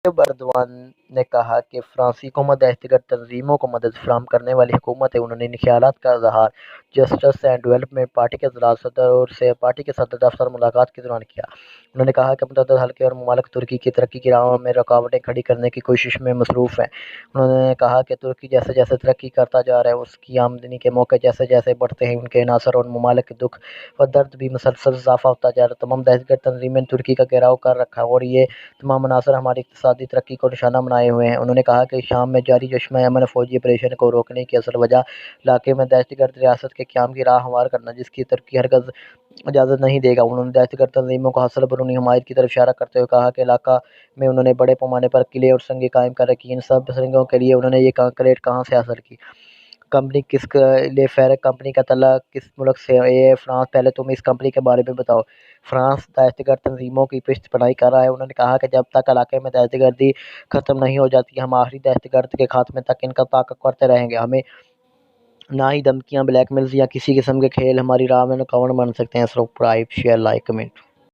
جب اردوان نے کہا کہ فرانسیسی حکومت دہشت گرد تنظیموں کو مدد فراہم کرنے والی حکومت ہے، انہوں نے ان خیالات کا اظہار جسٹس اینڈ ڈیولپمنٹ پارٹی کے اجلاس صدر سے پارٹی کے صدر دفتر ملاقات کے دوران کیا۔ انہوں نے کہا کہ متعدد حلقے اور ممالک ترکی کی ترقی کی راہ میں رکاوٹیں کھڑی کرنے کی کوشش میں مصروف ہیں۔ انہوں نے کہا کہ ترکی جیسے جیسے ترقی کرتا جا رہا ہے، اس کی آمدنی کے موقع جیسے جیسے بڑھتے ہیں، ان کے عناصر اور ممالک کے دکھ و درد بھی مسلسل اضافہ ہوتا جا رہا ہے۔ تمام دہشت گرد تنظیمیں نے ترکی کا گھیراؤ کر رکھا ہے اور یہ تمام عناصر ہماری اقتصادی ترقی کو نشانہ بنائے ہوئے ہیں۔ انہوں نے کہا کہ شام میں جاری چشمہ امن فوجی آپریشن کو روکنے کی اصل وجہ علاقے میں دہشت گرد ریاست کے قیام کی راہ ہموار کرنا، جس کی ترکی ہرگز اجازت نہیں دے گا۔ انہوں نے دہشت گرد تنظیموں کو حاصل بیرونی حمایت کی طرف اشارہ کرتے ہوئے کہا کہ علاقہ میں انہوں نے بڑے پیمانے پر قلعے اور سرنگیں قائم کر رکھی ہیں۔ ان سب سرنگوں کے لیے انہوں نے یہ کنکریٹ کہاں سے حاصل کی؟ کمپنی کس لیے فیرک کمپنی کا تعلق کس ملک سے ہے؟ فرانس۔ پہلے تم اس کمپنی کے بارے میں بتاؤ۔ فرانس دہشت گرد تنظیموں کی پشت پناہی کر رہا ہے۔ انہوں نے کہا کہ جب تک علاقے میں دہشت گردی ختم نہیں ہو جاتی، ہم آخری دہشت گرد کے خاتمے تک ان کا تعاقب کرتے رہیں گے۔ ہمیں نہ ہی دھمکیاں، بلیک میلز یا کسی قسم کے کھیل ہماری راہ میں رکاوٹ بن سکتے ہیں۔ Subscribe, share, like, comment.